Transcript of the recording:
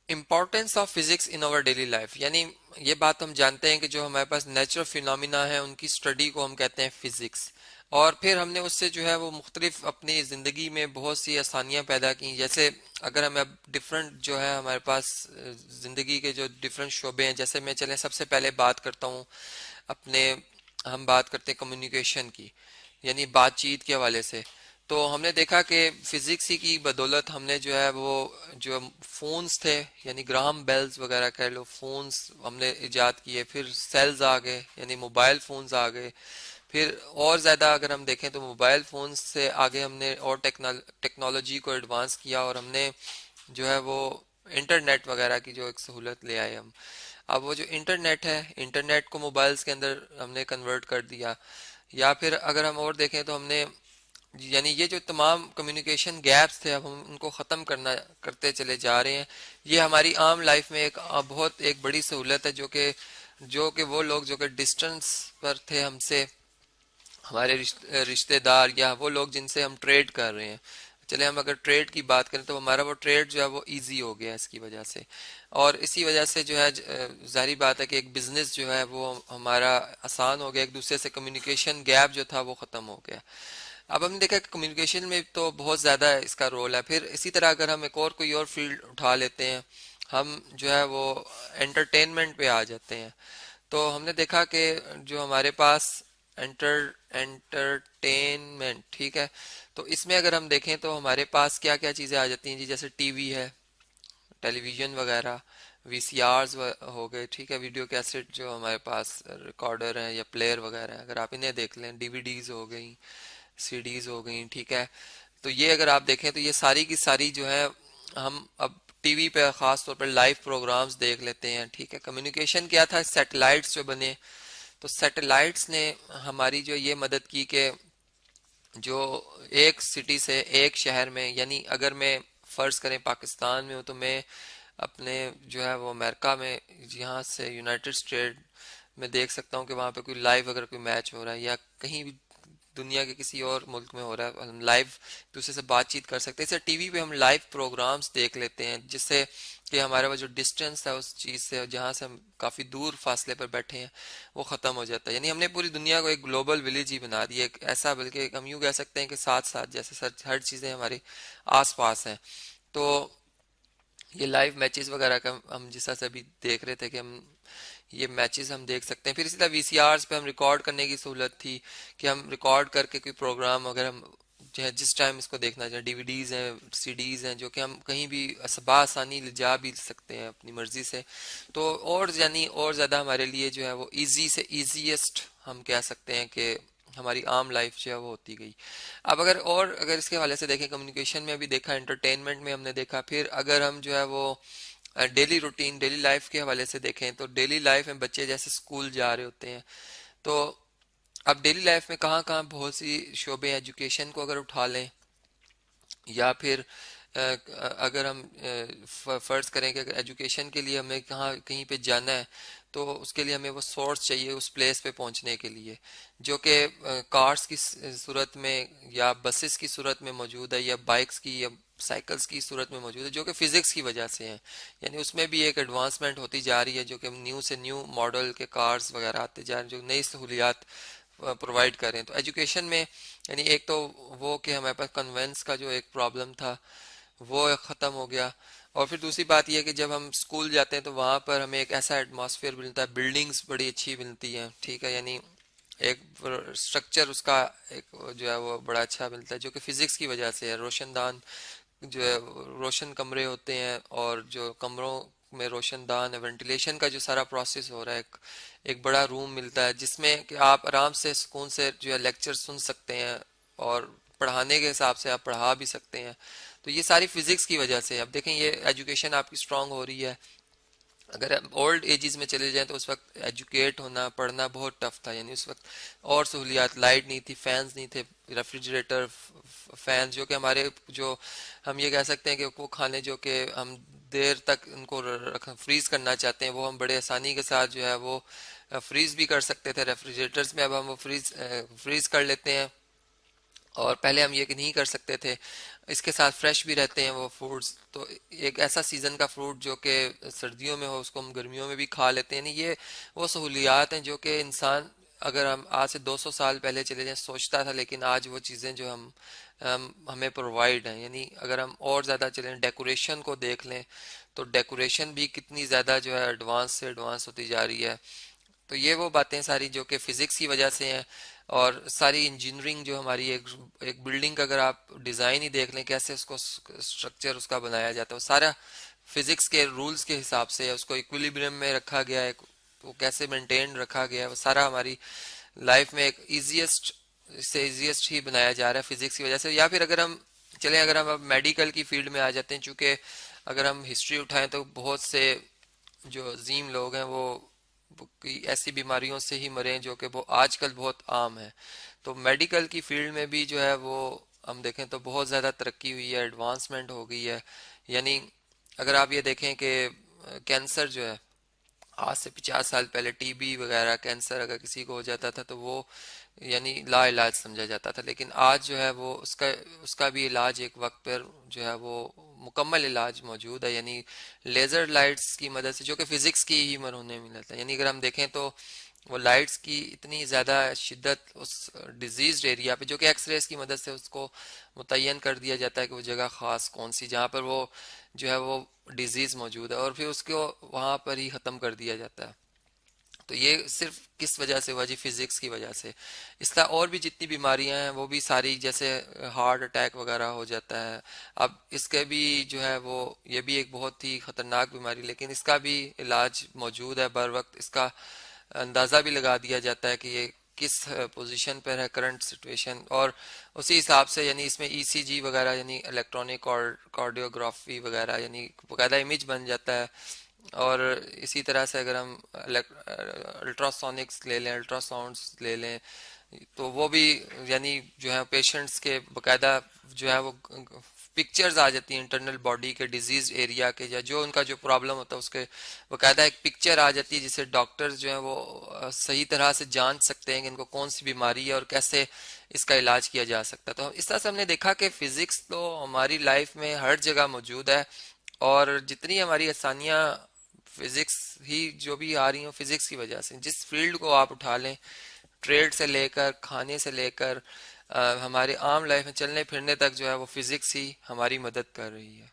Importance of physics in our daily life, یعنی یہ بات ہم جانتے ہیں کہ جو ہمارے پاس نیچرل فینومینا ہے ان کی اسٹڈی کو ہم کہتے ہیں فزکس، اور پھر ہم نے اس سے جو ہے وہ مختلف اپنی زندگی میں بہت سی آسانیاں پیدا کی، جیسے اگر ہمیں اب ڈفرینٹ جو ہے ہمارے پاس زندگی کے جو ڈفرینٹ شعبے ہیں، جیسے میں چلیں سب سے پہلے بات کرتا ہوں اپنے، ہم بات کرتے ہیں کمیونیکیشن کی، یعنی بات چیت کے حوالے سے، تو ہم نے دیکھا کہ فزکس ہی کی بدولت ہم نے جو ہے وہ جو فونز تھے، یعنی گراہم بیلز وغیرہ کہہ لو، فونز ہم نے ایجاد کیے، پھر سیلز آ گئے یعنی موبائل فونز آ گئے، پھر اور زیادہ اگر ہم دیکھیں تو موبائل فونز سے آگے ہم نے اور ٹیکنالوجی کو ایڈوانس کیا، اور ہم نے جو ہے وہ انٹرنیٹ وغیرہ کی جو ایک سہولت لے آئے ہم۔ اب وہ جو انٹرنیٹ ہے، انٹرنیٹ کو موبائلز کے اندر ہم نے کنورٹ کر دیا، یا پھر اگر ہم اور دیکھیں تو ہم نے یعنی یہ جو تمام کمیونیکیشن گیپس تھے اب ہم ان کو ختم کرتے چلے جا رہے ہیں۔ یہ ہماری عام لائف میں ایک بہت ایک بڑی سہولت ہے، جو کہ وہ لوگ جو کہ ڈسٹنس پر تھے ہم سے، ہمارے رشتہ دار یا وہ لوگ جن سے ہم ٹریڈ کر رہے ہیں، چلے ہم اگر ٹریڈ کی بات کریں تو ہمارا وہ ٹریڈ جو ہے وہ ایزی ہو گیا اس کی وجہ سے، اور اسی وجہ سے جو ہے ظاہری بات ہے کہ ایک بزنس جو ہے وہ ہمارا آسان ہو گیا، ایک دوسرے سے کمیونیکیشن گیپ جو تھا وہ ختم ہو گیا۔ اب ہم نے دیکھا کہ کمیونیکیشن میں تو بہت زیادہ اس کا رول ہے، پھر اسی طرح اگر ہم ایک اور کوئی اور فیلڈ اٹھا لیتے ہیں، ہم جو ہے وہ انٹرٹینمنٹ پہ آ جاتے ہیں، تو ہم نے دیکھا کہ جو ہمارے پاس انٹرٹینمنٹ ٹھیک ہے، تو اس میں اگر ہم دیکھیں تو ہمارے پاس کیا کیا چیزیں آ جاتی ہیں جی، جیسے ٹی وی ہے، ٹیلی ویژن وغیرہ، وی سی آرز ہو گئے، ٹھیک ہے، ویڈیو کیسٹ جو ہمارے پاس ریکارڈر ہیں یا پلیئر وغیرہ ہیں، اگر آپ انہیں دیکھ لیں، ڈی وی ڈیز ہو گئیں، سی ڈیز ہو گئیں، ٹھیک ہے، تو یہ اگر آپ دیکھیں تو یہ ساری کی ساری جو ہے ہم اب ٹی وی پہ خاص طور پر لائیو پروگرامز دیکھ لیتے ہیں، ٹھیک ہے۔ کمیونیکیشن کیا تھا، سیٹلائٹس جو بنے، تو سیٹلائٹس نے ہماری جو یہ مدد کی کہ جو ایک سٹی سے ایک شہر میں، یعنی اگر میں فرض کریں پاکستان میں ہوں تو میں اپنے جو ہے وہ امریکہ میں یہاں سے یونائٹڈ اسٹیٹ میں دیکھ سکتا ہوں کہ وہاں پہ کوئی لائیو اگر کوئی میچ ہو رہا ہے، یا کہیں بھی دنیا کے کسی اور ملک میں ہو رہا ہے، ہم لائیو دوسرے سے بات چیت کر سکتے ہیں۔ اسے ٹی وی پہ ہم لائیو پروگرامز دیکھ لیتے ہیں، جس سے کہ ہمارا وہ جو ڈسٹینس ہے اس چیز سے جہاں سے ہم کافی دور فاصلے پر بیٹھے ہیں وہ ختم ہو جاتا ہے، یعنی ہم نے پوری دنیا کو ایک گلوبل ولیج ہی بنا دی ہے، ایک ایسا، بلکہ ہم یوں کہہ سکتے ہیں کہ ساتھ ساتھ جیسے ہر چیزیں ہمارے آس پاس ہیں۔ تو یہ لائیو میچز وغیرہ کا ہم جس طرح سے ابھی دیکھ رہے تھے کہ ہم یہ میچز ہم دیکھ سکتے ہیں، پھر اسی طرح وی سی آرز پہ ہم ریکارڈ کرنے کی سہولت تھی کہ ہم ریکارڈ کر کے کوئی پروگرام اگر ہم جو ہے جس ٹائم اس کو دیکھنا چاہیں، ڈی وی ڈیز ہیں، سی ڈیز ہیں، جو کہ ہم کہیں بھی بآسانی لے جا بھی سکتے ہیں اپنی مرضی سے، تو اور یعنی اور زیادہ ہمارے لیے جو ہے وہ ایزی سے ایزیسٹ ہم کہہ سکتے ہیں کہ ہماری عام لائف جو ہے وہ ہوتی گئی۔ اب اگر اس کے حوالے سے دیکھیں، کمیونیکیشن میں بھی دیکھا، انٹرٹینمنٹ میں ہم نے دیکھا، پھر اگر ہم جو ہے وہ ڈیلی روٹین، ڈیلی لائف کے حوالے سے دیکھیں تو ڈیلی لائف میں بچے جیسے اسکول جا رہے ہوتے ہیں، تو اب ڈیلی لائف میں کہاں کہاں بہت سی شعبے، ایجوکیشن کو اگر اٹھا لیں، یا پھر اگر ہم فرض کریں کہ اگر ایجوکیشن کے لیے ہمیں کہیں پہ جانا ہے تو اس کے لیے ہمیں وہ سورس چاہیے اس پلیس پہ پہنچنے کے لیے، جو کہ کارز کی صورت میں یا بسز کی صورت میں موجود ہے، یا بائکس کی یا سائیکلز کی صورت میں موجود ہے، جو کہ فزکس کی وجہ سے ہیں، یعنی اس میں بھی ایک ایڈوانسمنٹ ہوتی جا رہی ہے، جو کہ نیو سے نیو ماڈل کے کارز وغیرہ آتے جا رہے ہیں جو نئی سہولیات پرووائڈ کریں۔ تو ایجوکیشن میں یعنی ایک تو وہ کہ ہمارے پاس کنوینس کا جو ایک پرابلم تھا وہ ختم ہو گیا، اور پھر دوسری بات یہ کہ جب ہم اسکول جاتے ہیں تو وہاں پر ہمیں ایک ایسا ایٹماسفیئر ملتا ہے، بلڈنگز بڑی اچھی ملتی ہیں، ٹھیک ہے، یعنی ایک اسٹرکچر اس کا ایک جو ہے وہ بڑا اچھا ملتا ہے، جو کہ فزکس کی وجہ سے ہے، روشن دان جو ہے روشن کمرے ہوتے ہیں، اور جو کمروں میں روشن دان ہے، وینٹیلیشن کا جو سارا پروسیس ہو رہا ہے، ایک بڑا روم ملتا ہے جس میں کہ آپ آرام سے سکون سے جو ہے لیکچر سن سکتے ہیں، اور پڑھانے کے حساب سے آپ پڑھا بھی سکتے ہیں، تو یہ ساری فزکس کی وجہ سے۔ اب دیکھیں یہ ایجوکیشن آپ کی اسٹرانگ ہو رہی ہے، اگر اولڈ ایجز میں چلے جائیں تو اس وقت ایجوکیٹ ہونا، پڑھنا بہت ٹف تھا، یعنی اس وقت اور سہولیات، لائٹ نہیں تھی، فینز نہیں تھے، ریفریجریٹر، فینز جو کہ ہمارے جو ہم یہ کہہ سکتے ہیں کہ وہ کھانے جو کہ ہم دیر تک ان کو فریز کرنا چاہتے ہیں وہ ہم بڑے آسانی کے ساتھ جو ہے وہ فریز بھی کر سکتے تھے ریفریجریٹرز میں، اب ہم وہ فریز کر لیتے ہیں اور پہلے ہم یہ کہ نہیں کر سکتے تھے. اس کے ساتھ فریش بھی رہتے ہیں وہ فروٹس. تو ایک ایسا سیزن کا فروٹ جو کہ سردیوں میں ہو اس کو ہم گرمیوں میں بھی کھا لیتے ہیں. یعنی یہ وہ سہولیات ہیں جو کہ انسان اگر ہم آج سے 200 سال پہلے چلے جائیں سوچتا تھا، لیکن آج وہ چیزیں جو ہمیں پرووائڈ ہیں. یعنی اگر ہم اور زیادہ چلیں ڈیکوریشن کو دیکھ لیں تو ڈیکوریشن بھی کتنی زیادہ جو ہے ایڈوانس سے ایڈوانس ہوتی جا رہی ہے. تو یہ وہ باتیں ساری جو کہ فزکس کی وجہ سے ہیں. اور ساری انجینئرنگ جو ہماری ایک بلڈنگ کا اگر آپ ڈیزائن ہی دیکھ لیں کیسے اس کو اسٹرکچر اس کا بنایا جاتا ہے وہ سارا فزکس کے رولز کے حساب سے ہے. اس کو ایکویلیبریم میں رکھا گیا ہے، وہ کیسے مینٹین رکھا گیا ہے، وہ سارا ہماری لائف میں ایک ایزیسٹ سے ایزیسٹ ہی بنایا جا رہا ہے فزکس کی وجہ سے. یا پھر اگر ہم چلیں اگر ہم اب میڈیکل کی فیلڈ میں آ جاتے ہیں، چونکہ اگر ہم ہسٹری اٹھائیں تو بہت سے جو عظیم لوگ ہیں وہ ایسی بیماریوں سے ہی مرے ہیں جو کہ وہ آج کل بہت عام ہے. تو میڈیکل کی فیلڈ میں بھی جو ہے وہ ہم دیکھیں تو بہت زیادہ ترقی ہوئی ہے، ایڈوانسمنٹ ہو گئی ہے. یعنی اگر آپ یہ دیکھیں کہ کینسر جو ہے آج سے 50 سال پہلے ٹی بی وغیرہ کینسر اگر کسی کو ہو جاتا تھا تو وہ یعنی لا علاج سمجھا جاتا تھا. لیکن آج جو ہے وہ اس کا بھی علاج ایک وقت پر جو ہے وہ مکمل علاج موجود ہے. یعنی لیزر لائٹس کی مدد سے جو کہ فزکس کی ہی مرہون ملتا ہے. یعنی اگر ہم دیکھیں تو وہ لائٹس کی اتنی زیادہ شدت اس ڈیزیزڈ ایریا پہ جو کہ ایکس ریز کی مدد سے اس کو متعین کر دیا جاتا ہے کہ وہ جگہ خاص کون سی جہاں پر وہ جو ہے وہ ڈیزیز موجود ہے اور پھر اس کو وہاں پر ہی ختم کر دیا جاتا ہے. تو یہ صرف کس وجہ سے ہوا جی؟ فزکس کی وجہ سے. اس طرح اور بھی جتنی بیماریاں ہیں وہ بھی ساری جیسے ہارٹ اٹیک وغیرہ ہو جاتا ہے. اب اس کے بھی جو ہے وہ یہ بھی ایک بہت ہی خطرناک بیماری، لیکن اس کا بھی علاج موجود ہے بر وقت. اس کا اندازہ بھی لگا دیا جاتا ہے کہ یہ کس پوزیشن پر ہے کرنٹ سچویشن، اور اسی حساب سے یعنی اس میں ای سی جی وغیرہ یعنی الیکٹرانک کارڈیوگرافی وغیرہ یعنی باقاعدہ امیج بن جاتا ہے. اور اسی طرح سے اگر ہم الٹراسونکس لے لیں، الٹرا ساؤنڈس لے لیں تو وہ بھی یعنی جو ہے پیشنٹس کے باقاعدہ جو ہے وہ پکچرز آ جاتی ہیں انٹرنل باڈی کے ڈیزیز ایریا کے یا جو ان کا جو پرابلم ہوتا ہے اس کے باقاعدہ ایک پکچر آ جاتی ہے جسے ڈاکٹرز جو ہیں وہ صحیح طرح سے جان سکتے ہیں کہ ان کو کون سی بیماری ہے اور کیسے اس کا علاج کیا جا سکتا ہے. تو اس طرح سے ہم نے دیکھا کہ فزکس تو ہماری لائف میں ہر جگہ موجود ہے، اور جتنی ہماری آسانیاں فزکس ہی جو بھی آ رہی ہیں فزکس کی وجہ سے. جس فیلڈ کو آپ اٹھا لیں، ٹریڈ سے لے کر کھانے سے لے کر ہمارے عام لائف میں چلنے پھرنے تک جو ہے وہ فزکس ہی ہماری مدد کر رہی ہے.